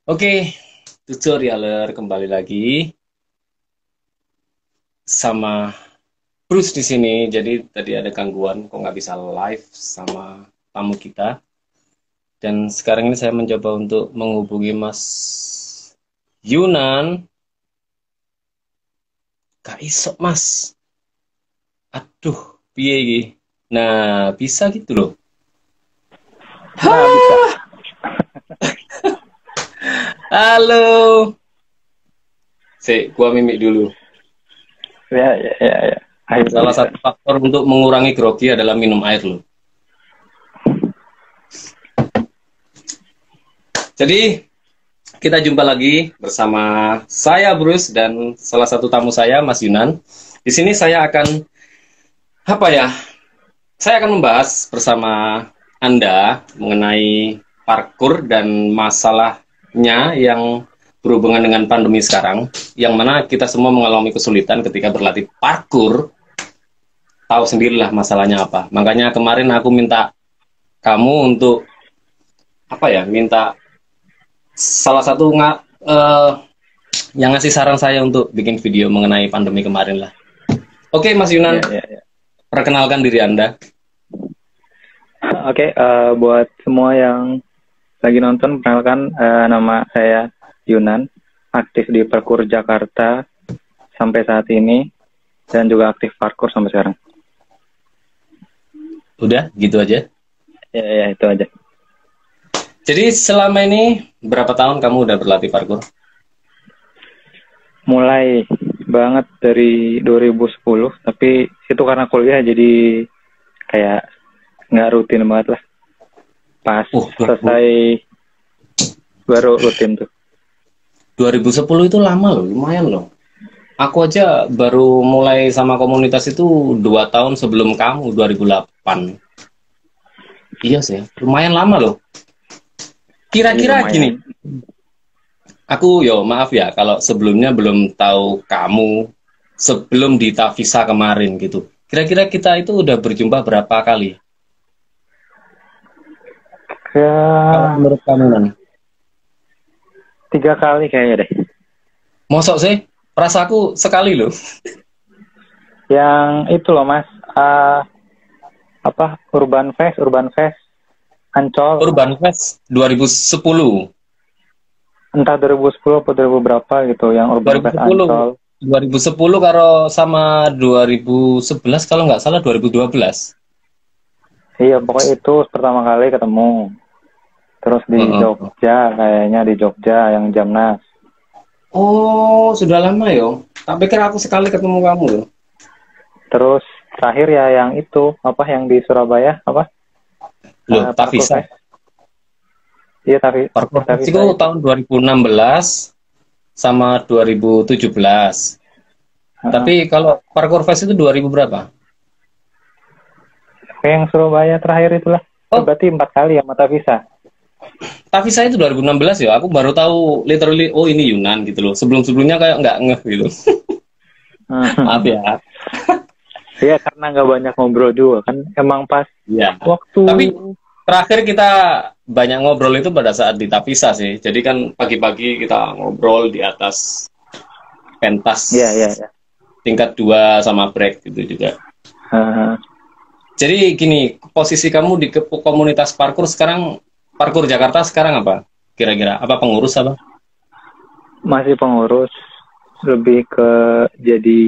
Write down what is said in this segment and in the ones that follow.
Oke, tutorialer kembali lagi sama Bruce di sini. Jadi tadi ada gangguan, kok nggak bisa live sama tamu kita. Dan sekarang ini saya mencoba untuk menghubungi Mas Yunan. Gak iso Mas. Aduh, piye iki? Nah, bisa gitu loh. Nah, bisa. Halo. Gua mimik dulu. Ya. Akhirnya Salah bisa. satu faktor untuk mengurangi grogi adalah minum air loh. Jadi kita jumpa lagi bersama saya Bruce dan salah satu tamu saya Mas Yunan. Di sini saya akan apa ya? Saya akan membahas bersama Anda mengenai parkur dan masalahnya yang berhubungan dengan pandemi sekarang, yang mana kita semua mengalami kesulitan ketika berlatih parkur. Tahu sendirilah masalahnya apa. Makanya kemarin aku minta kamu untuk apa ya? Minta salah satu yang ngasih saran saya untuk bikin video mengenai pandemi kemarin lah. Oke, Mas Yunan, Ya. perkenalkan diri Anda. Oke, buat semua yang lagi nonton, perkenalkan nama saya Yunan, aktif di Parkour Jakarta sampai saat ini, dan juga aktif parkour sampai sekarang. Udah, gitu aja. Ya, itu aja. Jadi selama ini berapa tahun kamu udah berlatih parkour? Mulai banget dari 2010, tapi itu karena kuliah jadi kayak nggak rutin banget lah. Pas selesai baru rutin tuh. 2010 itu lama loh, lumayan loh. Aku aja baru mulai sama komunitas itu 2 tahun sebelum kamu, 2008. Iya sih, lumayan lama loh. Kira-kira gini, aku maaf ya kalau sebelumnya belum tahu kamu sebelum di Tavisa kemarin gitu. Kira-kira kita itu udah berjumpa berapa kali? Kalau menurut kamu Nan? 3 kali kayaknya deh. Mosok sih? Perasaku sekali loh. Yang itu loh Mas, Urban Fest Ancol. Urban Fest 2010. Entah 2010 atau 2000 berapa gitu, yang Urban Fest Ancol. 2010 karo sama 2011 kalau nggak salah 2012. Iya, pokoknya itu pertama kali ketemu. Terus di Jogja, kayaknya di Jogja yang Jamnas. Oh, sudah lama yo. Tak pikir aku sekali ketemu kamu loh. Terus terakhir ya yang itu, yang di Surabaya, Loh, Tavisa. Iya, tapi Parkour Fest itu tahun 2016 sama 2017. Tapi kalau Parkour Fest itu 2000 berapa? Yang Surabaya terakhir itulah. Oh, berarti 4 kali ya Tavisa. Tavisa itu 2016 ya. Aku baru tahu literally, oh ini Yunan gitu loh. Sebelum-sebelumnya kayak nggak ngeh gitu. Maaf ya. Iya, karena nggak banyak ngobrol juga kan. Emang pas waktu. Tapi terakhir kita banyak ngobrol itu pada saat di Tavisa sih. Jadi kan pagi-pagi kita ngobrol di atas pentas. Iya. Tingkat 2 sama break gitu juga. Jadi gini, posisi kamu di komunitas parkour sekarang, Parkour Jakarta sekarang apa? Kira-kira apa, pengurus apa? Masih pengurus, lebih ke jadi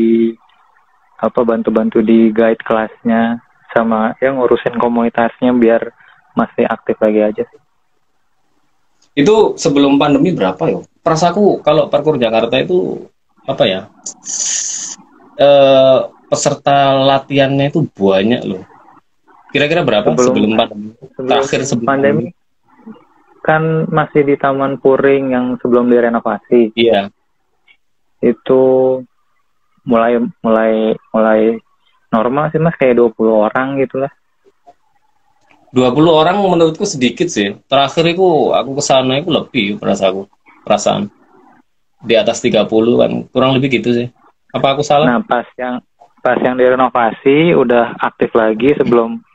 bantu-bantu di guide kelasnya sama yang ngurusin komunitasnya biar masih aktif lagi aja sih. Itu sebelum pandemi berapa ya? Perasaku kalau Parkour Jakarta itu apa ya? Peserta latihannya itu banyak loh. Kira-kira berapa sebelum pandemi? Terakhir sebelum pandemi kan masih di Taman Puring yang sebelum direnovasi. Iya. Itu mulai normal sih Mas, kayak 20 orang gitu lah. 20 orang menurutku sedikit sih. Terakhir itu aku kesana itu lebih perasaan di atas 30 kan, kurang lebih gitu sih. Apa aku salah? Nah, pas yang direnovasi udah aktif lagi sebelum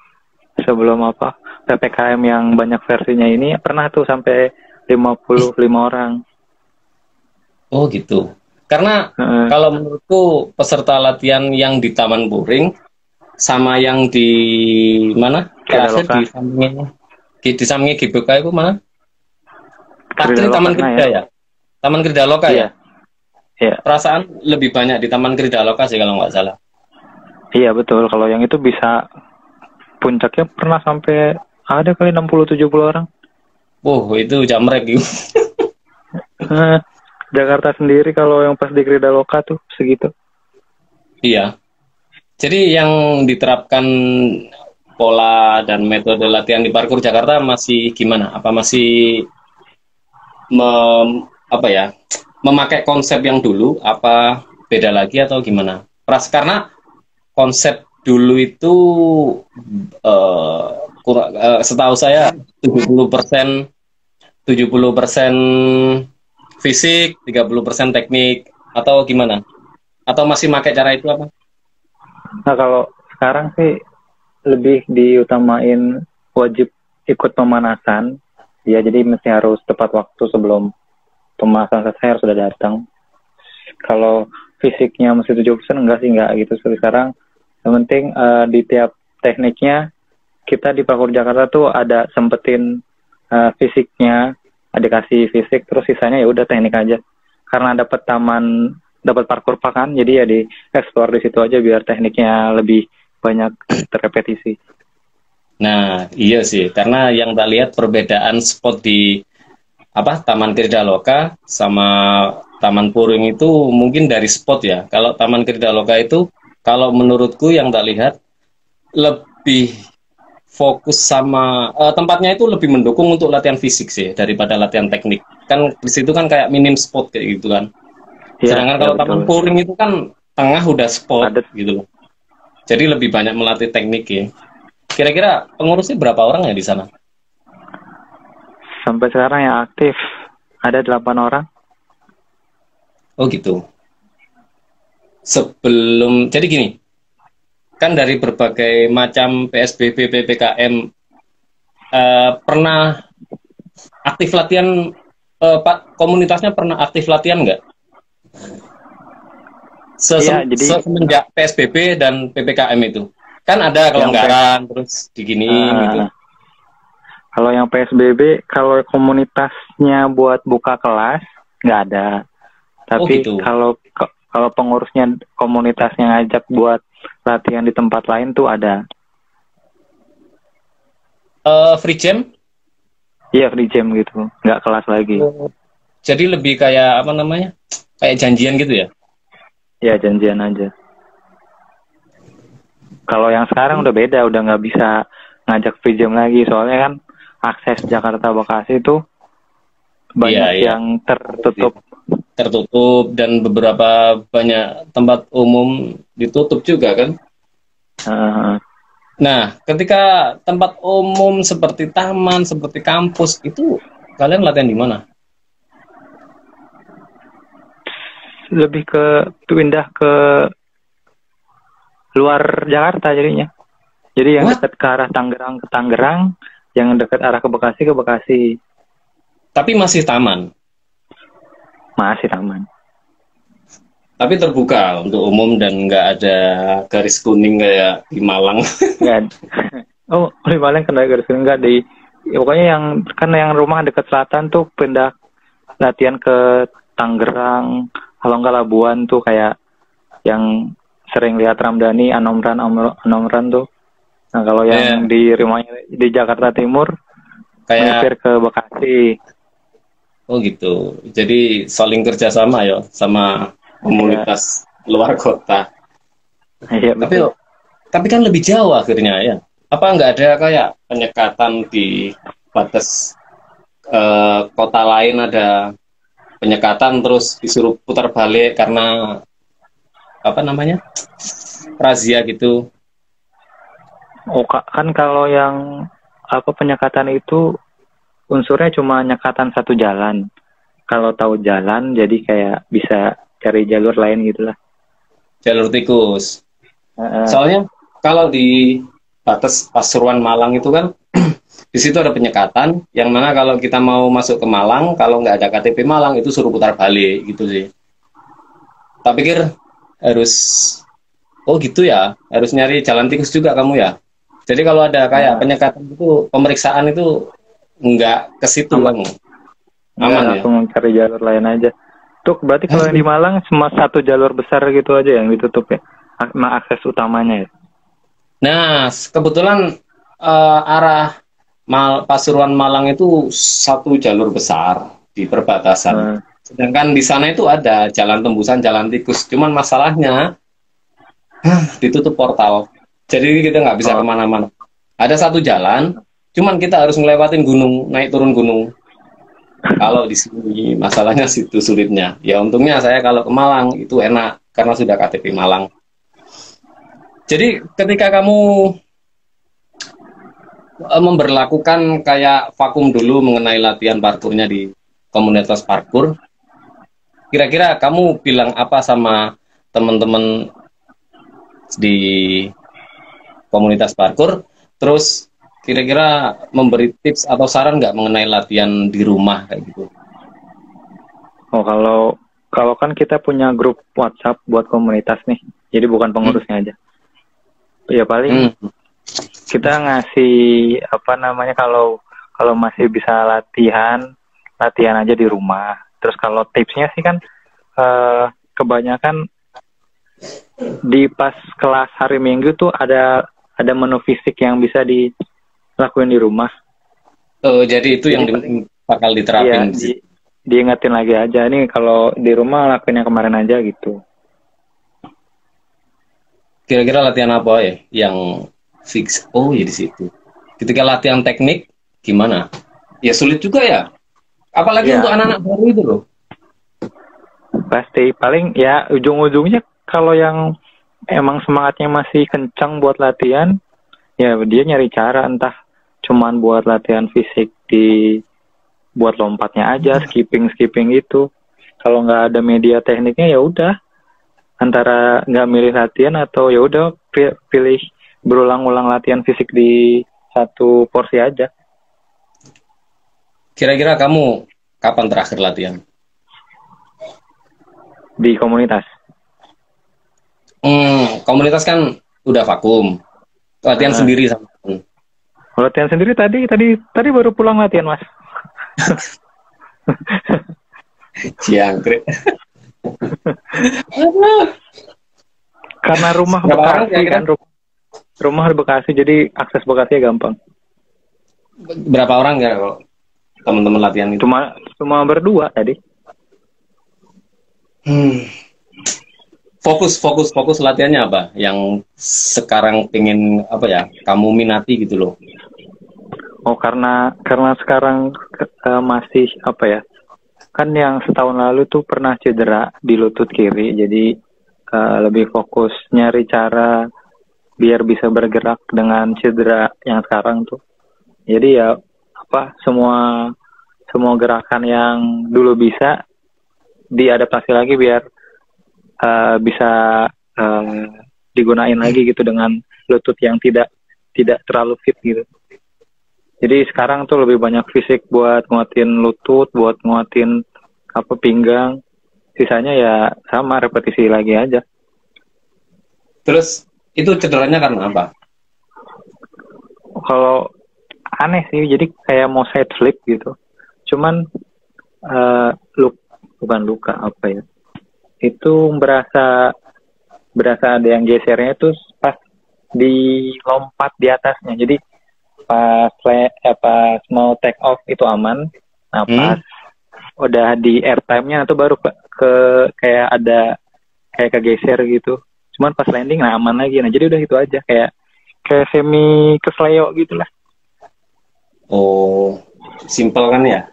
PPKM yang banyak versinya ini, pernah tuh sampai 55 orang. Oh gitu. Karena kalau menurutku peserta latihan yang di Taman Puring sama yang di mana? Terakhir di sampingnya GBK itu mana? Takdir Taman Krida ya? Taman Krida Loka ya? Iya. Perasaan lebih banyak di Taman Krida Loka sih kalau nggak salah. Iya betul. Kalau yang itu bisa puncaknya pernah sampai ada kali 60-70 orang. Itu jamrek gitu. Jakarta sendiri kalau yang pas di Krida Loka tuh segitu. Iya. Jadi yang diterapkan pola dan metode latihan di parkur Jakarta masih gimana? Apa masih memakai konsep yang dulu? Apa beda lagi atau gimana? Karena konsep dulu itu setahu saya 70% fisik, 30% teknik, atau gimana? Atau masih pakai cara itu apa? Nah kalau sekarang sih lebih diutamain wajib ikut pemanasan, ya jadi mesti harus tepat waktu sebelum pemanasan selesai harus sudah datang. Kalau fisiknya mesti 70% enggak gitu. Sekarang yang penting di tiap tekniknya kita di parkur Jakarta tuh ada sempetin fisiknya, ada kasih fisik, terus sisanya ya udah teknik aja. Karena dapat parkur pakan, jadi ya di explore di situ aja biar tekniknya lebih banyak terrepetisi. Nah, iya sih, karena yang tak lihat perbedaan spot di Taman Krida Loka sama Taman Puring itu mungkin dari spot ya. Kalau Taman Krida Loka itu, kalau menurutku yang tak lihat lebih fokus sama tempatnya itu lebih mendukung untuk latihan fisik sih daripada latihan teknik. Kan di situ kan kayak minim spot kayak gitu kan. Ya, sedangkan kalau Taman Puring itu kan tengah udah spot gitu loh. Jadi lebih banyak melatih teknik ya. Kira-kira pengurusnya berapa orang ya di sana? Sampai sekarang yang aktif ada 8 orang. Oh gitu. Jadi gini, kan dari berbagai macam PSBB, PPKM, pernah aktif latihan, Pak, komunitasnya pernah aktif latihan nggak? Semenjak PSBB dan PPKM itu. Kan ada kelonggaran, terus diginiin gitu. Kalau yang PSBB, kalau komunitasnya buat buka kelas, nggak ada. Tapi gitu. kalau pengurusnya komunitasnya ngajak buat latihan di tempat lain tuh ada. Free jam? Iya, free jam gitu. Nggak kelas lagi. Jadi lebih kayak kayak janjian gitu ya? Ya, janjian aja. Kalau yang sekarang udah beda, udah nggak bisa ngajak free jam lagi. Soalnya kan akses Jakarta Bekasi itu banyak yang tertutup. Dan beberapa banyak tempat umum ditutup juga kan? Nah, ketika tempat umum seperti taman, seperti kampus, itu kalian latihan di mana? Lebih ke pindah ke luar Jakarta jadinya. Jadi yang dekat ke arah Tangerang ke Tangerang, yang dekat arah ke Bekasi. Tapi masih taman? Masih taman. Tapi terbuka untuk umum dan nggak ada garis kuning kayak di Malang. Nggak. Oh, di Malang kena garis kuning nggak di. Ya, pokoknya yang rumah dekat selatan tuh pindah latihan ke Tangerang, kalau nggak Labuan tuh kayak yang sering lihat Ramdhani, Anomran tuh. Nah kalau yang di rumahnya di Jakarta Timur kayak ke Bekasi. Oh gitu. Jadi saling kerjasama ya sama komunitas luar kota. Iya, tapi kan lebih jauh akhirnya ya. Apa nggak ada kayak penyekatan di batas kota lain, ada penyekatan terus disuruh putar balik karena razia gitu? Oh kan kalau yang penyekatan itu unsurnya cuma nyekatan satu jalan. Kalau tahu jalan jadi kayak bisa cari jalur lain gitulah. Jalur tikus. Soalnya kalau di batas Pasuruan Malang itu kan Di situ ada penyekatan, yang mana kalau kita mau masuk ke Malang, kalau nggak ada KTP Malang, itu suruh putar balik, gitu sih. Tak pikir harus, oh gitu ya, harus nyari jalan tikus juga kamu ya. Jadi kalau ada kayak penyekatan itu, pemeriksaan itu nggak ke situ kamu. Aman ya? Langsung cari jalur lain aja. Tuh, berarti kalau yang di Malang cuma satu jalur besar gitu aja yang ditutup ya? Akses utamanya ya? Nah, kebetulan arah Pasuruan Malang itu satu jalur besar di perbatasan. Sedangkan di sana itu ada jalan tembusan, jalan tikus. Cuman masalahnya ditutup portal. Jadi kita nggak bisa kemana-mana. Ada satu jalan, cuman kita harus ngelewatin gunung, naik turun gunung. Kalau di sini masalahnya situ sulitnya. Ya untungnya saya kalau ke Malang itu enak karena sudah KTP Malang. Jadi ketika kamu memberlakukan kayak vakum dulu mengenai latihan parkurnya di komunitas parkur, kira-kira kamu bilang apa sama teman-teman di komunitas parkur, terus kira-kira memberi tips atau saran nggak mengenai latihan di rumah kayak gitu? Oh, kalau kan kita punya grup WhatsApp buat komunitas nih, jadi bukan pengurusnya aja. Ya paling kita ngasih apa namanya, kalau masih bisa latihan aja di rumah. Terus kalau tipsnya sih kan kebanyakan di pas kelas hari Minggu tuh ada menu fisik yang bisa dilakuin di rumah. Jadi itu yang bakal diterapin. Iya, diingetin lagi aja nih kalau di rumah lakuin yang kemarin aja gitu. Kira-kira latihan apa ya yang fix? Oh ya di situ. Ketika latihan teknik gimana? Ya sulit juga ya. Apalagi untuk anak-anak baru itu loh. Pasti paling ya ujung-ujungnya kalau yang emang semangatnya masih kencang buat latihan, ya dia nyari cara entah cuman buat latihan fisik buat lompatnya aja, skipping itu. Kalau nggak ada media tekniknya ya udah antara nggak milih latihan atau ya udah pilih berulang-ulang latihan fisik di satu porsi aja. Kira-kira kamu kapan terakhir latihan? Di komunitas. Komunitas kan udah vakum. Latihan sendiri sama. Latihan sendiri tadi baru pulang latihan, Mas. Jangkrik. Karena rumah Bekasi kan, rumah di Bekasi, jadi akses Bekasi gampang. Berapa orang ya kalau teman-teman latihan itu? Cuma berdua tadi. Fokus latihannya apa? Yang sekarang pengen apa ya? Kamu minati gitu loh. Oh, karena sekarang masih apa ya? Kan yang setahun lalu tuh pernah cedera di lutut kiri, jadi lebih fokus nyari cara biar bisa bergerak dengan cedera yang sekarang tuh. Jadi ya apa semua gerakan yang dulu bisa diadaptasi lagi biar bisa digunain lagi gitu dengan lutut yang tidak terlalu fit gitu. Jadi sekarang tuh lebih banyak fisik buat nguatin lutut, buat nguatin pinggang. Sisanya ya sama repetisi lagi aja. Terus itu cederanya karena apa? Kalau aneh sih, jadi kayak mau side flip gitu. Cuman bukan luka apa ya? Itu berasa ada yang gesernya itu pas di lompat di atasnya. Jadi pas mau take off itu aman. Nah pas udah di airtime-nya itu baru kayak ada kayak kegeser gitu. Cuman pas landing nah aman lagi. Nah jadi udah itu aja kayak semi kesleo gitulah. Oh, simpel kan ya?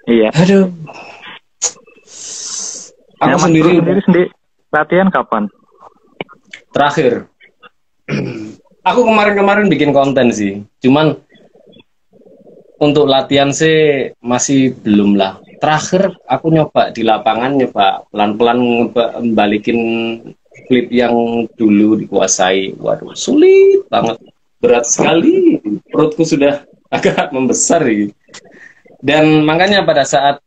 Iya. Aduh. Aku sendiri latihan kapan? Terakhir. Aku kemarin bikin konten sih. Cuman untuk latihan sih masih belum lah. Terakhir aku nyoba di lapangan, nyoba pelan-pelan balikin klip yang dulu dikuasai. Waduh, sulit banget. Berat sekali. Perutku sudah agak membesar ini. Dan makanya pada saat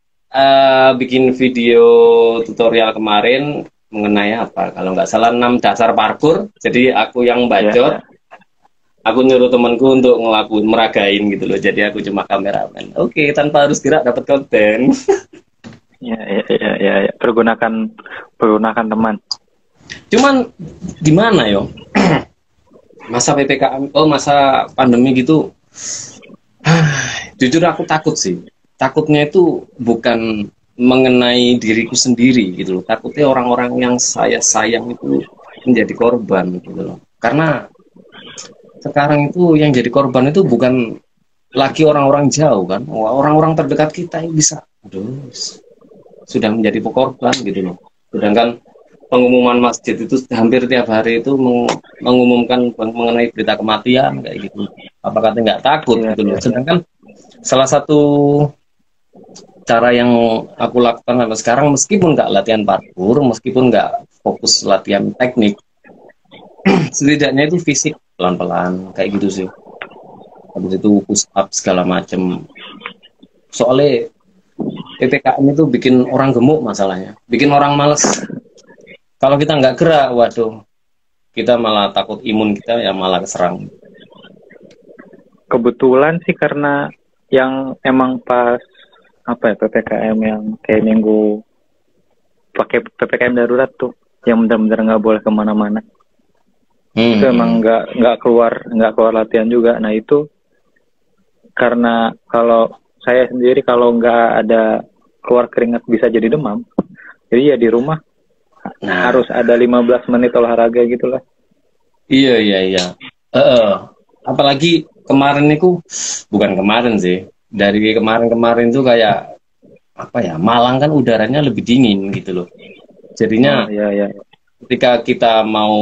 bikin video tutorial kemarin mengenai apa, kalau nggak salah 6 dasar parkur, jadi aku yang bacot, aku nyuruh temanku untuk ngelakuin, meragain gitu loh, jadi aku cuma kameramen. Oke, tanpa harus gerak dapat konten. Ya, pergunakan teman. Cuman gimana yo? Masa PPKM, masa pandemi gitu, jujur aku takut sih. Takutnya itu bukan mengenai diriku sendiri gitu loh. Takutnya orang-orang yang saya sayang itu menjadi korban gitu loh. Karena sekarang itu yang jadi korban itu bukan lagi orang-orang jauh kan, orang-orang terdekat kita yang bisa, aduh, sudah menjadi korban gitu loh. Sedangkan pengumuman masjid itu hampir tiap hari itu mengumumkan mengenai berita kematian kayak gitu. Apakah nggak takut gitu loh? Sedangkan salah satu cara yang aku lakukan sampai sekarang, meskipun nggak latihan parkour, meskipun nggak fokus latihan teknik, setidaknya itu fisik pelan-pelan kayak gitu sih. Habis itu push up segala macem. Soalnya PPKM itu bikin orang gemuk masalahnya, bikin orang males. Kalau kita nggak gerak, waduh, kita malah takut imun kita ya malah keserang. Kebetulan sih karena yang emang pas PPKM yang kayak minggu pakai PPKM darurat tuh, yang benar-benar nggak boleh kemana-mana. Itu emang nggak keluar latihan juga. Nah itu karena kalau saya sendiri kalau nggak ada keluar keringat bisa jadi demam. Jadi ya di rumah harus ada 15 menit olahraga gitulah. Iya. Apalagi kemarin itu, bukan kemarin sih, dari kemarin tuh kayak apa ya, Malang kan udaranya lebih dingin gitu loh. Jadinya ketika kita mau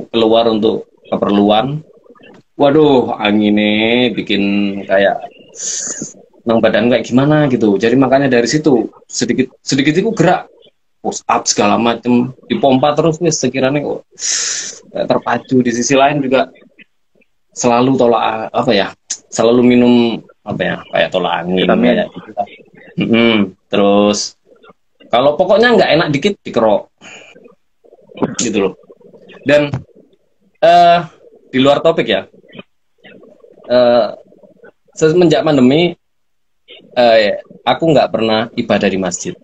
keluar untuk keperluan, waduh anginnya bikin kayak nang badan kayak gimana gitu. Jadi makanya dari situ sedikit itu gerak, push up segala macem, dipompa terus nih sekiranya kok terpacu. Di sisi lain juga selalu selalu minum kayak tolak angin kayak gitu. Terus kalau pokoknya nggak enak dikit dikerok gitu loh. Dan di luar topik ya, semenjak pandemi aku nggak pernah ibadah di masjid.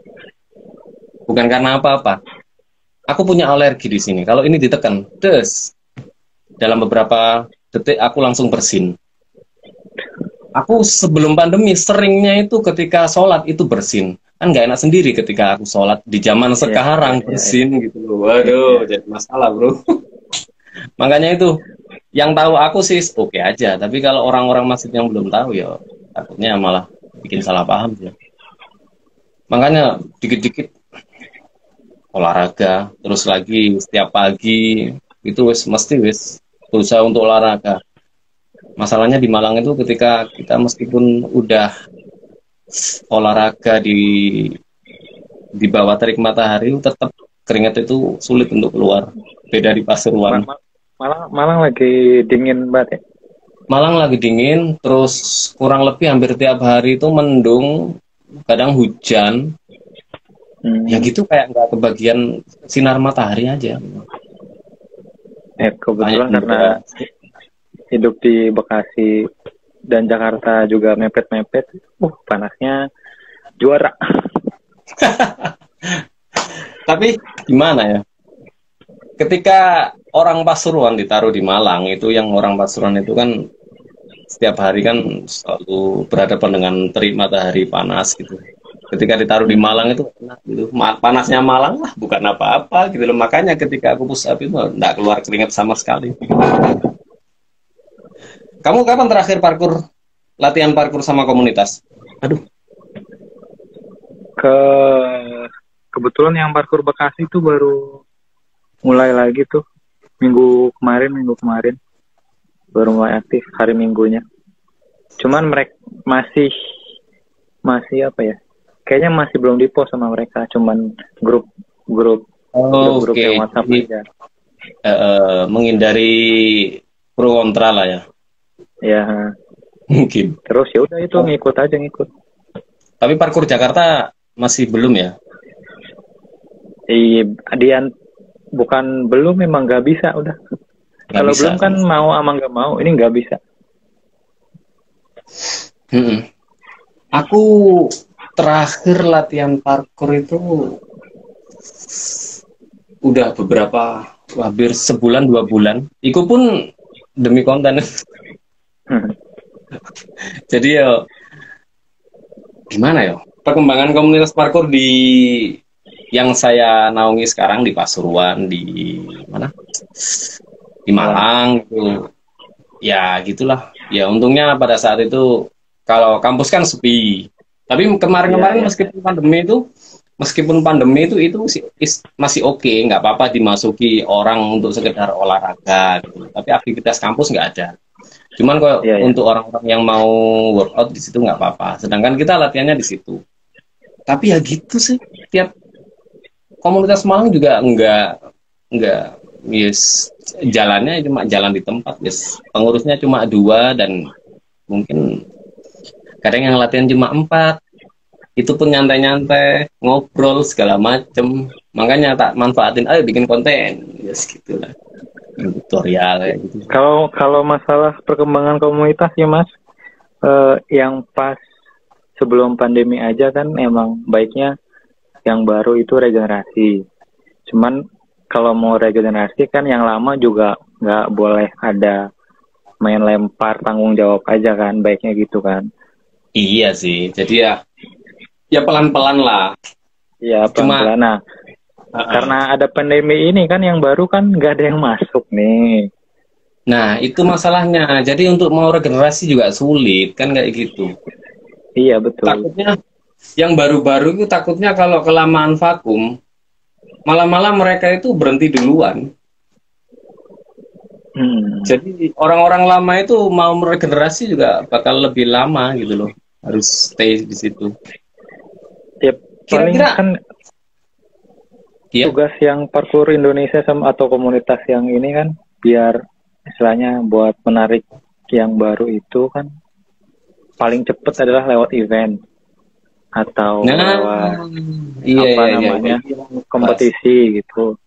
Bukan karena apa-apa, aku punya alergi di sini. Kalau ini ditekan, dalam beberapa detik aku langsung bersin. Aku sebelum pandemi seringnya itu ketika sholat itu bersin. Kan nggak enak sendiri ketika aku sholat di zaman sekarang bersin gitu loh. Waduh, jadi masalah bro. Makanya itu, yang tahu aku sih oke aja. Tapi kalau orang-orang masjid yang belum tahu ya takutnya malah bikin salah paham ya. Makanya dikit-dikit olahraga, terus lagi setiap pagi itu mesti berusaha untuk olahraga. Masalahnya di Malang itu ketika kita meskipun udah olahraga di bawah terik matahari, tetap keringat itu sulit untuk keluar. Beda di Pasuruan. Malang lagi dingin banget ya? Malang lagi dingin, terus kurang lebih hampir tiap hari itu mendung, kadang hujan. Ya gitu, kayak nggak kebagian sinar matahari aja. Kebetulan karena hidup di Bekasi dan Jakarta juga mepet-mepet, panasnya juara. Tapi gimana ya? Ketika orang Pasuruan ditaruh di Malang, itu yang orang Pasuruan itu kan setiap hari kan selalu berhadapan dengan terik matahari panas gitu. Ketika ditaruh di Malang itu enak gitu. Panasnya Malang lah, bukan apa-apa gitu loh. Makanya ketika aku push up itu nggak keluar keringat sama sekali. Kamu kapan terakhir latihan parkour sama komunitas? Aduh. Kebetulan yang parkour Bekasi itu baru mulai lagi tuh minggu kemarin baru mulai aktif hari Minggunya. Cuman mereka masih kayaknya masih belum di-post sama mereka, cuman grup yang WhatsApp aja. Menghindari pro kontra lah ya. Ya. Mungkin. Terus ya udah itu ngikut aja ngikut. Tapi parkur Jakarta masih belum ya? Dian bukan belum, memang nggak bisa udah. Nggak Kalau bisa. belum kan mau ama nggak mau, ini nggak bisa. Aku terakhir latihan parkur itu udah beberapa, hampir sebulan 2 bulan. Itu pun demi konten. Jadi ya gimana ya? Perkembangan komunitas parkur di yang saya naungi sekarang di Pasuruan, di mana? Di Malang gitu. Ya gitulah. Ya untungnya pada saat itu kalau kampus kan sepi. Tapi kemarin-kemarin meskipun pandemi itu masih oke, nggak apa-apa dimasuki orang untuk sekedar olahraga gitu. Tapi aktivitas kampus nggak ada. Cuman kalau untuk orang-orang yang mau workout di situ nggak apa-apa. Sedangkan kita latihannya di situ. Tapi ya gitu sih. Tiap komunitas Malang juga nggak yes, jalannya cuma jalan di tempat, yes. Pengurusnya cuma 2 dan mungkin kadang yang latihan cuma 4. Itu pun nyantai-nyantai, ngobrol segala macem. Makanya tak manfaatin, ayo bikin konten, yes gitu lah. Tutorial kayak gitu. Kalau masalah perkembangan komunitas ya Mas, yang pas sebelum pandemi aja kan emang baiknya yang baru itu regenerasi. Cuman kalau mau regenerasi kan yang lama juga nggak boleh ada main lempar tanggung jawab aja kan, baiknya gitu kan. Iya sih, jadi ya pelan-pelan lah. Iya pelan-pelan. Nah, karena ada pandemi ini kan yang baru kan nggak ada yang masuk nih. Nah itu masalahnya. Jadi untuk mau regenerasi juga sulit kan kayak gitu. Iya betul. Takutnya yang baru-baru itu takutnya kalau kelamaan vakum, malah mereka itu berhenti duluan. Jadi orang-orang lama itu mau meregenerasi juga bakal lebih lama gitu loh. Harus stay di situ. Ya, kira-kira kan tugas yang parkur Indonesia sama atau komunitas yang ini kan biar istilahnya buat menarik yang baru itu kan paling cepat adalah lewat event atau lewat namanya kompetisi gitu.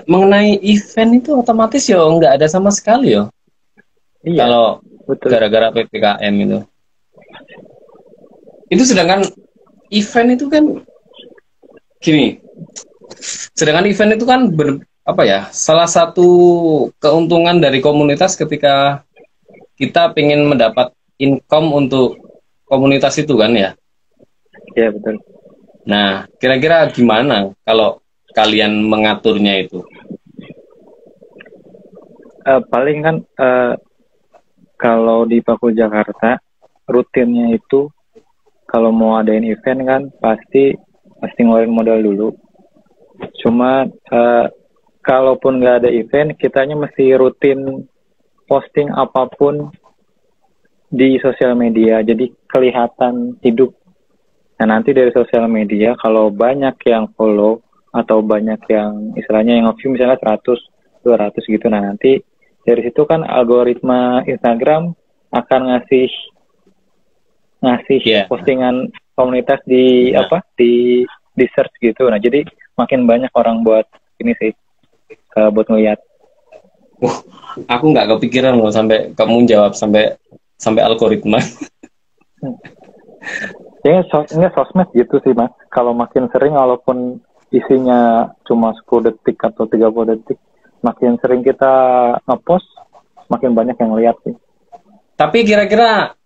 Mengenai event itu otomatis ya nggak ada sama sekali ya. Iya, kalau gara-gara PPKM itu. Itu sedangkan event itu kan gini. Sedangkan event itu kan salah satu keuntungan dari komunitas ketika kita ingin mendapat income untuk komunitas itu kan ya. Iya betul. Nah, kira-kira gimana kalau kalian mengaturnya itu? Paling kan kalau di Parkur Jakarta rutinnya itu kalau mau adain event kan pasti ngeluarin modal dulu. Cuma kalaupun nggak ada event, kitanya mesti rutin posting apapun di sosial media. Jadi kelihatan hidup. Nah nanti dari sosial media kalau banyak yang follow atau banyak yang istilahnya yang nge-view misalnya 100, 200 gitu. Nah nanti dari situ kan algoritma Instagram akan ngasih postingan komunitas di di search gitu. Nah jadi makin banyak orang buat ini sih buat ngeliat. Aku nggak kepikiran loh sampai kamu jawab sampai algoritma. Ya sosmed gitu sih Mas. Kalau makin sering walaupun isinya cuma 10 detik atau 30 detik, makin sering kita ngepost, makin banyak yang lihat sih. Tapi kira-kira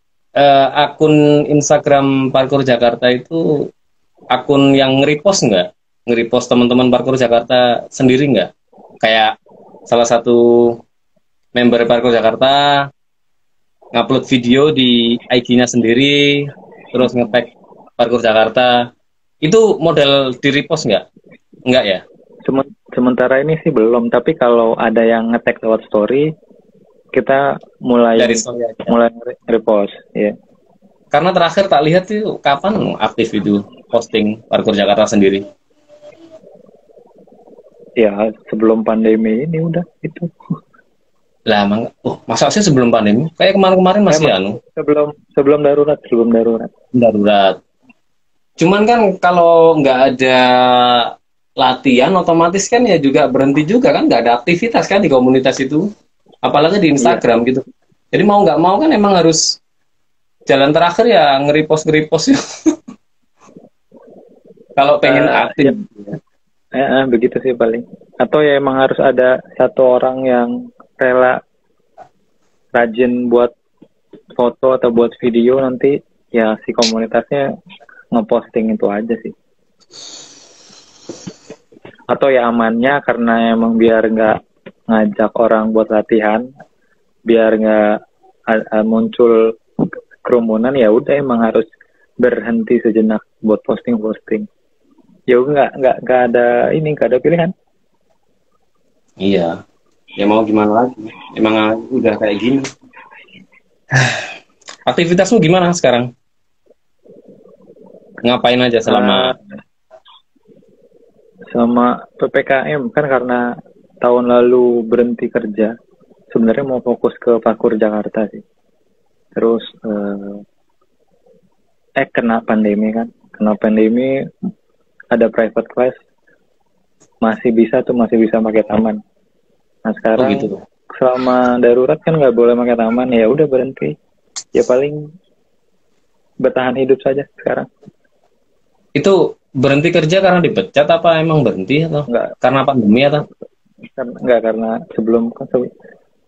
akun Instagram Parkur Jakarta itu akun yang nge-repost nggak? Nge-repost teman-teman Parkur Jakarta sendiri nggak? Kayak salah satu member Parkur Jakarta ngupload video di IG-nya sendiri, terus nge-tag Parkur Jakarta. Itu model di-repost nggak? Nggak ya? Sementara ini sih belum, tapi kalau ada yang nge-tag lewat story, kita mulai repost, ya. Karena terakhir tak lihat itu kapan aktif itu posting Parkur Jakarta sendiri? Ya sebelum pandemi ini udah itu. Lah, masa sih sebelum pandemi? Kayak kemarin-kemarin masih sebelum darurat. Darurat. Cuman kan kalau nggak ada latihan, otomatis kan ya juga berhenti juga kan, nggak ada aktivitas kan di komunitas itu. Apalagi di Instagram gitu. Jadi mau nggak mau kan emang harus jalan terakhir ya nge-repost ya. Kalau pengen aktif. Begitu sih paling. Atau ya emang harus ada satu orang yang rela rajin buat foto atau buat video, nanti ya si komunitasnya ngeposting itu aja sih. Atau ya amannya karena emang biar nggak ngajak orang buat latihan, biar nggak muncul kerumunan, ya udah emang harus berhenti sejenak buat posting. Ya nggak ada pilihan. Iya, ya mau gimana lagi, emang udah kayak gini. Aktivitasmu gimana sekarang? Ngapain aja selama PPKM kan, karena tahun lalu berhenti kerja, sebenarnya mau fokus ke Fakur Jakarta sih. Terus kena pandemi, ada private class, masih bisa pakai taman. Nah sekarang gitu. Selama darurat kan nggak boleh pakai taman, ya udah berhenti. Ya paling bertahan hidup saja sekarang. Itu berhenti kerja karena dipecat apa emang berhenti atau enggak, karena pandemi atau? Enggak, karena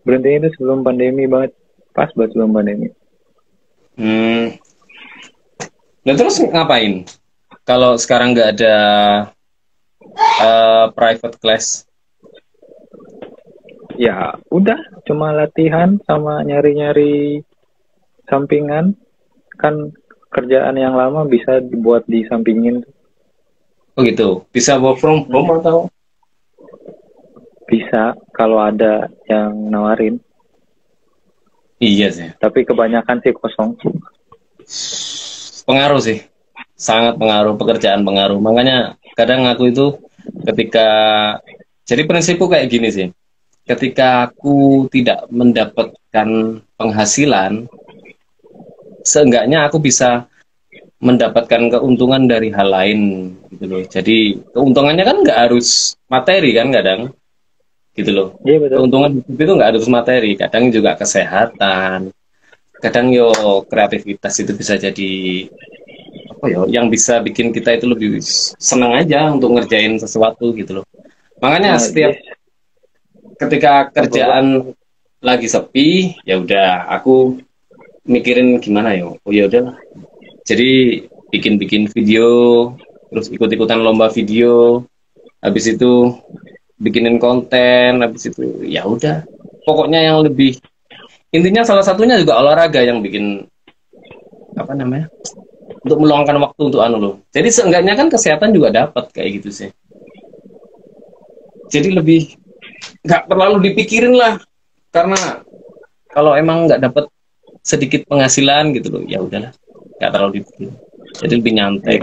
berhenti itu sebelum pandemi banget, pas buat sebelum pandemi. Nah terus ngapain? Kalau sekarang nggak ada private class? Ya udah, cuma latihan sama nyari-nyari sampingan. Kan kerjaan yang lama bisa dibuat di sampingin. Oh gitu, bisa work from home atau? Bisa, kalau ada yang nawarin. Iya sih. Tapi kebanyakan sih kosong. Pengaruh sih, sangat pengaruh, pekerjaan pengaruh. Makanya kadang aku itu jadi prinsipku kayak gini sih. Ketika aku tidak mendapatkan penghasilan, seenggaknya aku bisa mendapatkan keuntungan dari hal lain gitu loh. Jadi keuntungannya kan nggak harus materi kan kadang gitu loh. Iya, betul. Keuntungan itu nggak harus materi, kadang juga kesehatan, kadang kreativitas itu bisa jadi yang bisa bikin kita itu lebih senang aja untuk ngerjain sesuatu gitu loh. Makanya ketika kerjaan lagi sepi, ya udah aku mikirin gimana ya udahlah. Jadi bikin video, terus ikut-ikutan lomba video, habis itu bikinin konten, habis itu ya udah. Pokoknya yang lebih intinya salah satunya juga olahraga yang bikin untuk meluangkan waktu untuk Jadi seenggaknya kan kesehatan juga dapat kayak gitu sih. Jadi lebih nggak terlalu dipikirin lah, karena kalau emang nggak dapat sedikit penghasilan gitu loh, ya udahlah, nggak terlalu dipikirin. Jadi lebih nyantai.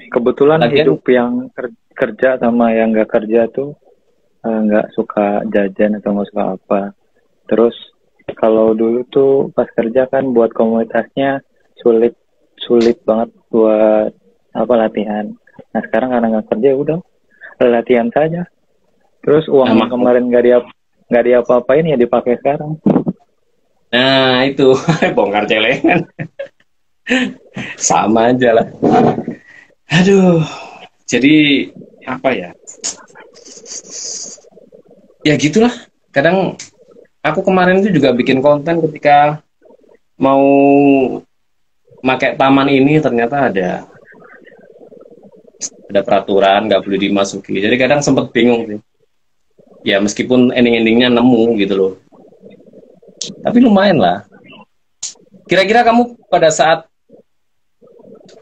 Kebetulan hidup yang kerja sama yang nggak kerja tuh nggak suka jajan atau nggak suka apa. Terus kalau dulu tuh pas kerja kan buat komunitasnya sulit banget buat latihan. Nah sekarang karena nggak kerja, udah latihan saja. Terus uang yang kemarin nggak diapa-apain ya dipakai sekarang. Nah itu bongkar celengan. Sama aja lah. Aduh, jadi apa ya? Ya gitulah. Kadang aku kemarin itu juga bikin konten ketika mau pakai taman ini, ternyata ada peraturan nggak boleh dimasuki. Jadi kadang sempat bingung sih. Ya meskipun ending-endingnya nemu gitu loh. Tapi lumayan lah. Kira-kira kamu pada saat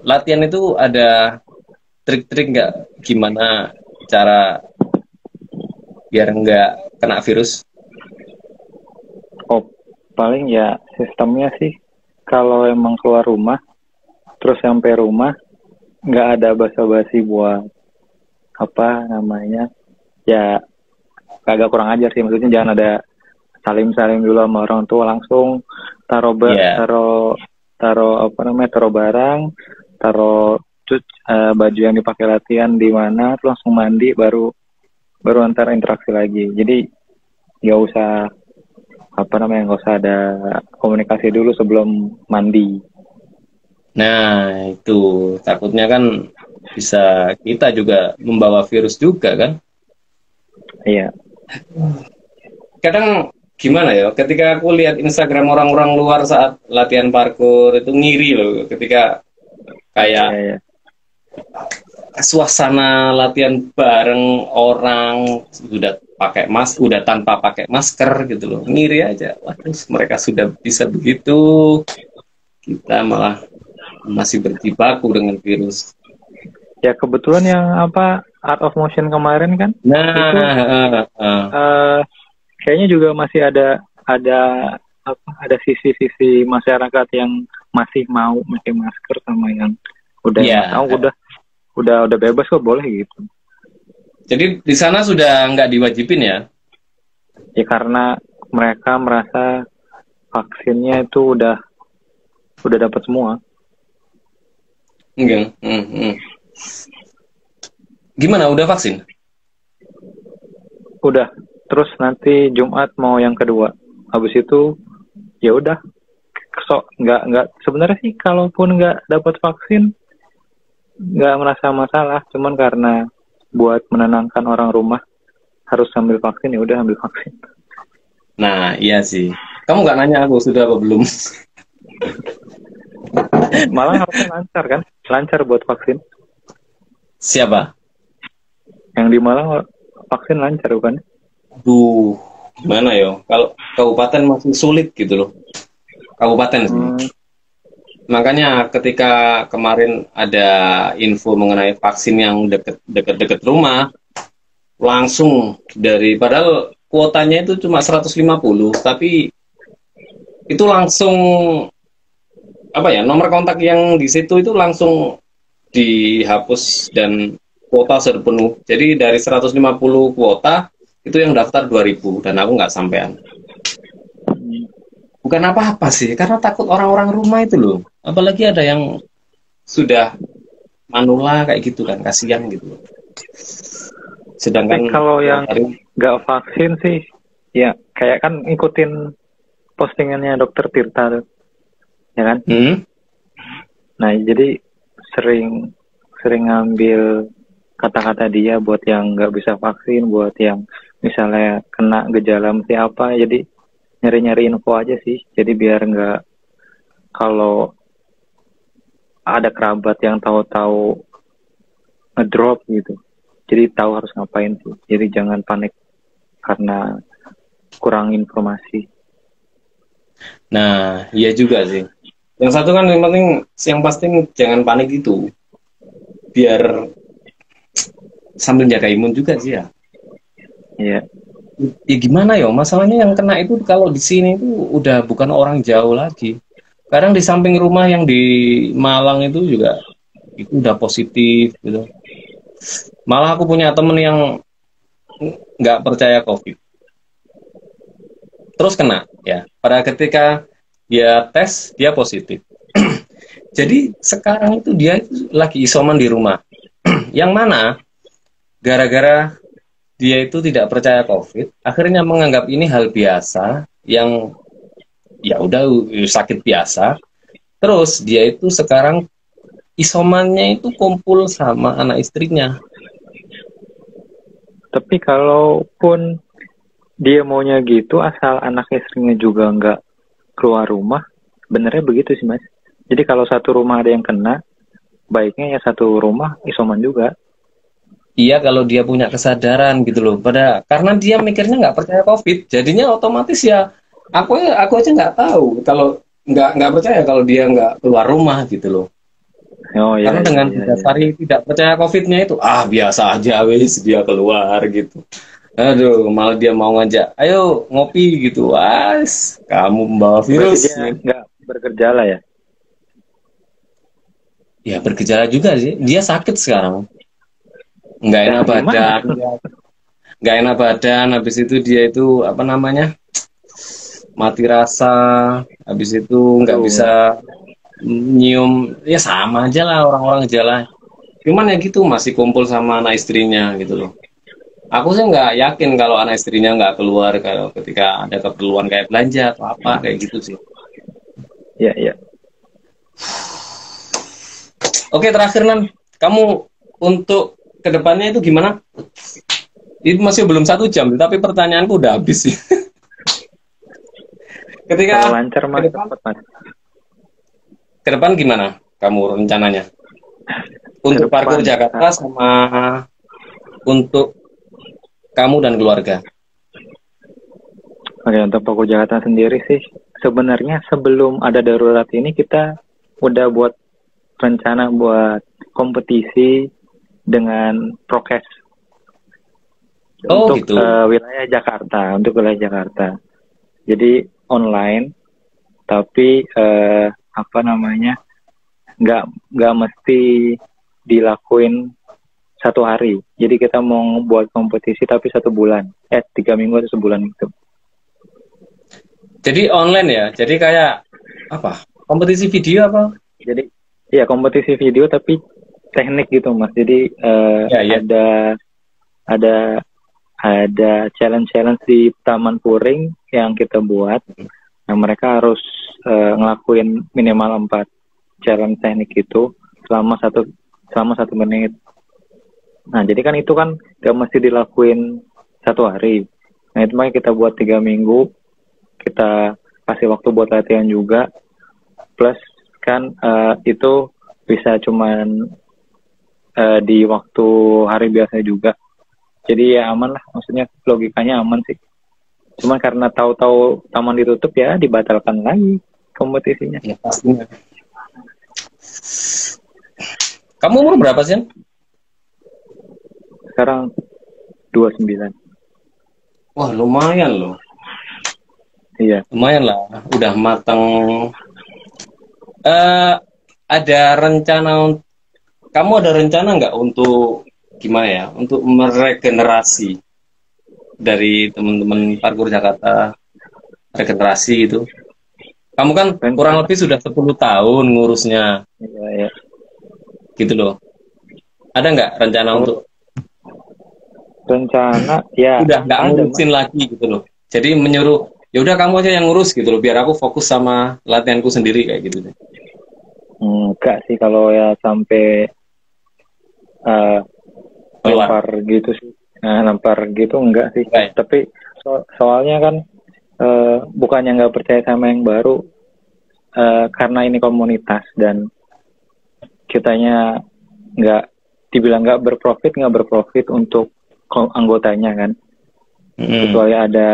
latihan itu ada trik-trik nggak gimana cara biar nggak kena virus? Oh, paling ya sistemnya sih, kalau emang keluar rumah terus sampai rumah nggak ada basa-basi buat ya agak kurang ajar sih, maksudnya jangan ada salim dulu sama orang tua, langsung taruh taruh barang, taruh baju yang dipakai latihan di mana, terus langsung mandi, baru antar interaksi lagi. Jadi nggak usah nggak usah ada komunikasi dulu sebelum mandi. Nah, itu takutnya kan bisa kita juga membawa virus juga kan? Iya. Kadang gimana ya, ketika aku lihat Instagram orang-orang luar saat latihan parkour itu ngiri loh, ketika kayak suasana latihan bareng orang udah tanpa pakai masker gitu loh, ngiri aja. Waduh, mereka sudah bisa begitu, kita malah masih berjibaku dengan virus. Ya kebetulan yang Art of Motion kemarin kan, kayaknya juga masih ada sisi-sisi masyarakat yang masih mau pakai masker, sama yang udah bebas kok, boleh gitu. Jadi di sana sudah nggak diwajibin ya? Ya karena mereka merasa vaksinnya itu udah dapat semua. Enggak. Gimana, udah vaksin? Udah. Terus nanti Jumat mau yang kedua. Habis itu ya udah. Nggak sebenarnya sih, kalaupun nggak dapat vaksin nggak merasa masalah. Cuman karena buat menenangkan orang rumah harus ambil vaksin, ya udah ambil vaksin. Nah iya sih. Kamu nggak nanya aku sudah apa belum? Malah harusnya lancar kan? Lancar buat vaksin. Siapa? Yang di Malang vaksin lancar bukan? Duh, gimana ya? Kalau kabupaten masih sulit gitu loh. Kabupaten sih. Makanya ketika kemarin ada info mengenai vaksin yang deket rumah, langsung padahal kuotanya itu cuma 150, tapi itu langsung nomor kontak yang di situ itu langsung dihapus dan kuota sudah penuh. Jadi dari 150 kuota itu yang daftar 2000 dan aku nggak sampean. Bukan apa-apa sih, karena takut orang-orang rumah itu loh. Apalagi ada yang sudah manula kayak gitu kan, kasihan gitu. Sedangkan kalau yang nggak vaksin sih, ya kayak kan ikutin postingannya Dokter Tirta tuh, ya kan? Nah jadi sering ngambil kata-kata dia buat yang nggak bisa vaksin, buat yang misalnya kena gejala mesti apa, jadi nyari-nyari info aja sih. Jadi biar nggak, kalau ada kerabat yang tahu-tahu ngedrop gitu, jadi tahu harus ngapain sih. Jadi jangan panik karena kurang informasi. Nah iya juga sih. Yang satu kan yang pasti jangan panik itu, biar sambil jaga imun juga sih ya. Iya. Ya gimana ya, masalahnya yang kena itu kalau di sini itu udah bukan orang jauh lagi. Kadang di samping rumah yang di Malang itu juga itu udah positif gitu. Malah aku punya temen yang nggak percaya COVID, terus kena ya. Pada ketika dia tes dia positif. Jadi sekarang itu dia lagi isoman di rumah. Yang mana gara-gara dia itu tidak percaya COVID, akhirnya menganggap ini hal biasa, yang ya udah sakit biasa. Terus dia itu sekarang isomannya itu kumpul sama anak istrinya. Tapi kalaupun dia maunya gitu, asal anak istrinya juga nggak keluar rumah, benernya begitu sih Mas. Jadi kalau satu rumah ada yang kena, baiknya ya satu rumah isoman juga. Iya, kalau dia punya kesadaran gitu loh. Karena dia mikirnya nggak percaya COVID, jadinya otomatis ya aku aja nggak tahu kalau nggak percaya kalau dia nggak keluar rumah gitu loh. Oh, iya, karena dengan didasari tidak percaya COVID-nya itu biasa aja wis dia keluar gitu. Aduh, malah dia mau ngajak, ayo ngopi gitu. Kamu membawa virus. Dia nggak bergejala ya? Ya bergejala juga sih. Dia sakit sekarang. Nggak enak badan. Nggak enak badan. Habis itu dia itu mati rasa, habis itu nggak bisa nyium, ya sama aja lah orang-orang jalan. Cuman ya gitu masih kumpul sama anak istrinya gitu loh. Aku sih nggak yakin kalau anak istrinya nggak keluar kalau ketika ada keperluan kayak belanja atau apa kayak gitu sih. Iya, iya. Oke, terakhir Nan, kamu untuk kedepannya itu gimana? Itu masih belum 1 jam, tapi pertanyaanku udah habis sih. Ketika Kalau lancar mas, cepet mas. ke depan gimana kamu rencananya? Untuk Kedepan, parkur Jakarta sama untuk kamu dan keluarga. Oke, untuk Parkur Jakarta sendiri sih, sebenarnya sebelum ada darurat ini kita udah buat rencana buat kompetisi dengan prokes Oh untuk gitu. wilayah Jakarta, untuk wilayah Jakarta. Jadi online, tapi apa namanya, nggak mesti dilakuin 1 hari. Jadi kita mau buat kompetisi tapi 1 bulan, 3 minggu atau sebulan gitu. Jadi online ya. Jadi kayak apa? Kompetisi video apa? Jadi ya kompetisi video tapi teknik gitu mas. Jadi Ya. ada challenge di Taman Puring yang kita buat. Nah mereka harus ngelakuin minimal 4 challenge teknik itu selama satu menit. Nah jadi kan itu kan gak mesti dilakuin 1 hari. Nah itu makanya kita buat 3 minggu. Kita kasih waktu buat latihan juga. Plus kan itu bisa cuman di waktu hari biasa juga. Jadi ya aman lah, maksudnya logikanya aman sih. Cuma karena tahu-tahu taman ditutup ya dibatalkan lagi kompetisinya. Ya pastinya. Kamu umur berapa sih? Sekarang 29. Wah lumayan loh. Iya. Lumayan lah, udah matang. Ada rencana, kamu ada rencana nggak untuk gimana ya, untuk meregenerasi dari teman-teman parkur Jakarta, regenerasi gitu? Kamu kan kurang lebih sudah 10 tahun ngurusnya, Iya. gitu loh. Ada nggak rencana untuk Rencana ya udah nggak ada, ngurusin lagi gitu loh? Jadi menyuruh, ya udah kamu aja yang ngurus gitu loh, biar aku fokus sama latihanku sendiri kayak gitu. Enggak sih kalau ya sampai lempar gitu sih. Lempar gitu enggak sih. Baik. Tapi soalnya kan bukannya nggak percaya sama yang baru, karena ini komunitas dan kitanya dibilang nggak berprofit untuk anggotanya kan. Kecuali ada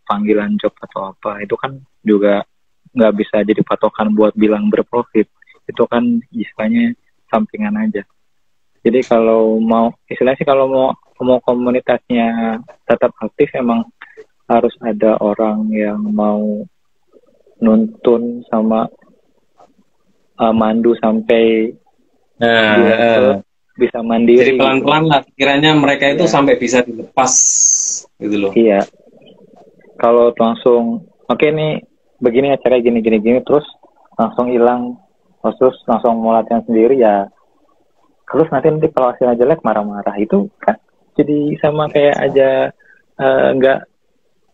panggilan job atau apa, itu kan juga nggak bisa jadi patokan buat bilang berprofit. Itu kan istilahnya sampingan aja. Jadi kalau mau istilahnya sih, kalau mau komunitasnya tetap aktif, emang harus ada orang yang mau nuntun sama mandu sampai bisa mandiri. Jadi pelan-pelan lah kiranya mereka itu sampai bisa dilepas gitu loh. Iya. Kalau langsung oke nih begini acara gini terus langsung hilang, terus langsung mau latihan sendiri ya. Terus nanti kalau hasilnya jelek marah-marah, itu kan jadi sama kayak aja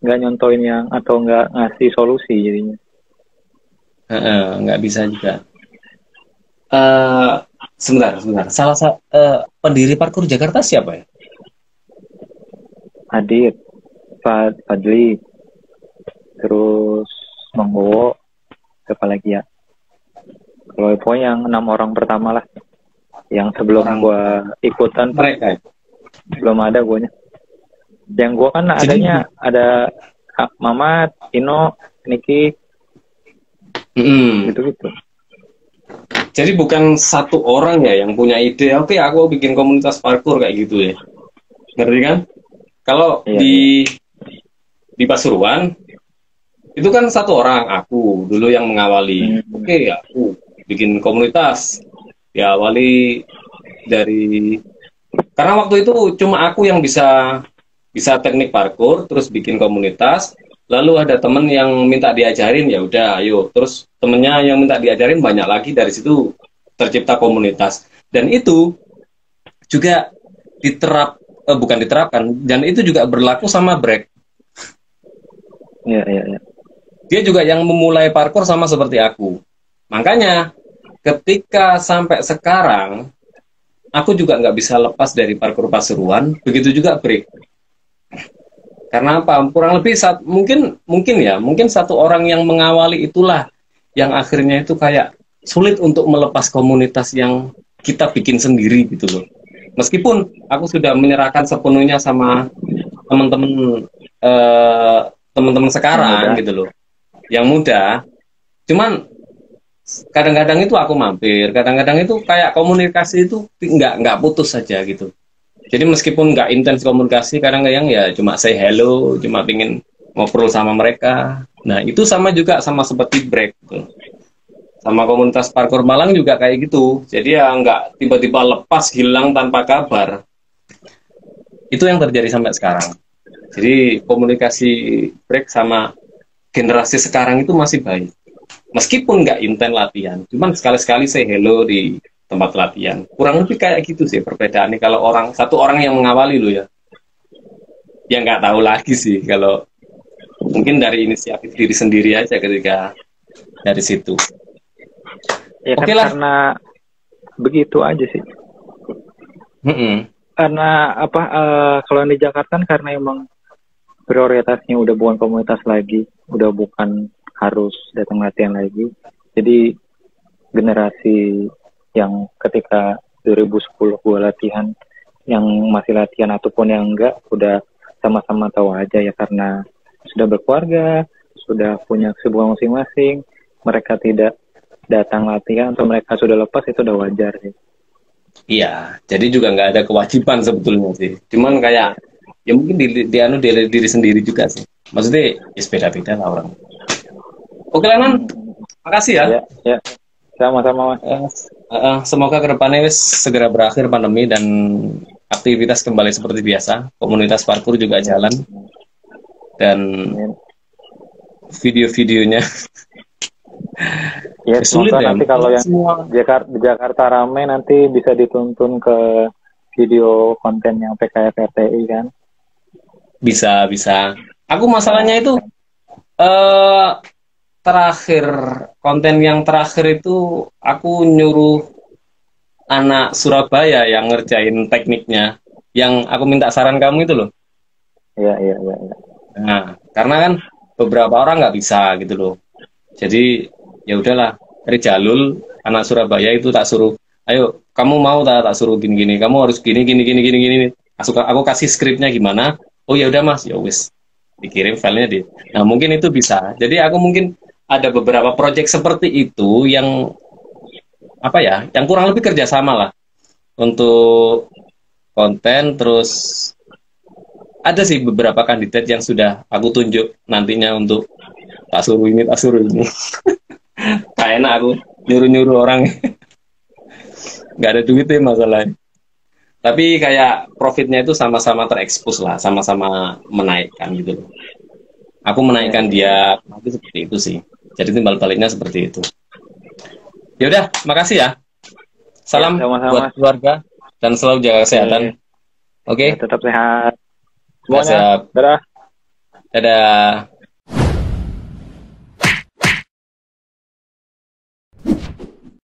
nggak nyontoin yang atau nggak ngasih solusi jadinya. Nggak bisa juga. Sebentar. Salah satu pendiri parkur Jakarta siapa ya? Adit, Fadli, terus Manggowo, siapa lagi ya? Kalau pokoknya yang 6 orang pertama lah, yang sebelum gua ikutan mereka belum ada guanya. Yang gua kan adanya ada Mamat, Ino, Niki, gitu. Jadi bukan satu orang ya yang punya ide, oke aku bikin komunitas parkur kayak gitu ya. Ngerti kan? Kalau di Pasuruan itu kan satu orang, aku dulu yang mengawali. Oke, aku bikin komunitas. Diawali dari, karena waktu itu cuma aku yang bisa teknik parkur, terus bikin komunitas, lalu ada temen yang minta diajarin, ya udah ayo, terus temennya yang minta diajarin banyak lagi, dari situ tercipta komunitas. Dan itu juga bukan diterapkan, dan itu juga berlaku sama Brek. Iya, iya, iya. Dia juga yang memulai parkour sama seperti aku. Makanya ketika sampai sekarang aku juga nggak bisa lepas dari parkour Pasuruan, begitu juga Brek. Karena apa? Kurang lebih mungkin satu orang yang mengawali itulah yang akhirnya itu kayak sulit untuk melepas komunitas yang kita bikin sendiri gitu loh. Meskipun aku sudah menyerahkan sepenuhnya sama teman-teman teman-teman sekarang gitu loh, yang muda. Cuman kadang-kadang itu aku mampir, kadang-kadang itu kayak komunikasi itu nggak putus saja gitu. Jadi meskipun nggak intens komunikasi, kadang-kadang ya cuma say hello, cuma pingin ngobrol sama mereka. Nah itu sama juga sama seperti Brek gitu. Sama komunitas parkour Malang juga kayak gitu. Jadi ya nggak tiba-tiba lepas hilang tanpa kabar. Itu yang terjadi sampai sekarang. Jadi komunikasi Brek sama generasi sekarang itu masih baik. Meskipun nggak intens latihan, cuman sekali-sekali say hello di tempat latihan. Kurang lebih kayak gitu sih perbedaannya kalau satu orang yang mengawali lo ya. Ya nggak tahu lagi sih, kalau mungkin dari inisiatif diri sendiri aja ketika dari situ. Ya kan, karena begitu aja sih. Karena apa, kalau di Jakarta kan karena emang prioritasnya udah bukan komunitas lagi, udah bukan harus datang latihan lagi. Jadi generasi yang ketika 2010 gue latihan, yang masih latihan ataupun yang enggak, udah sama-sama tahu aja ya, karena sudah berkeluarga, sudah punya kesibukan masing-masing, mereka tidak datang latihan atau mereka sudah lepas, itu udah wajar sih. Iya, jadi juga nggak ada kewajiban sebetulnya sih. Cuman kayak ya mungkin diri sendiri juga sih. Maksudnya ya beda-beda lah orang. Oke Lenan, makasih ya. Ya. Sama-sama Mas. Semoga kedepannya segera berakhir pandemi dan aktivitas kembali seperti biasa. Komunitas parkour juga jalan dan video-videonya. Ya sulit ya. Nanti kalau yang Jakarta rame nanti bisa dituntun ke video konten yang PKF RTI kan? Bisa. Aku masalahnya itu konten yang terakhir itu aku nyuruh anak Surabaya yang ngerjain tekniknya, yang aku minta saran kamu itu loh. Iya. Nah, karena kan beberapa orang nggak bisa gitu loh. Jadi ya udahlah, dari Jalul anak Surabaya itu tak suruh, ayo kamu mau tak suruh gini, kamu harus gini. Aku kasih skripnya gimana. Oh ya udah Mas, ya wis, dikirim filenya di. Nah mungkin itu bisa. Jadi aku mungkin ada beberapa proyek seperti itu yang apa ya, yang kurang lebih kerjasama lah untuk konten. Terus ada sih beberapa kandidat yang sudah aku tunjuk nantinya untuk tak suruh ini. Kayak enak aku nyuruh orang. Nggak ada duitnya masalahnya. Tapi kayak profitnya itu sama-sama terekspos lah, sama-sama menaikkan gitu loh. Aku menaikkan dia, nanti seperti itu sih. Jadi timbal baliknya seperti itu. Ya udah, makasih ya. Salam buat keluarga dan selalu jaga kesehatan. Oke. Tetap sehat. Semuanya. Dadah. Dadah.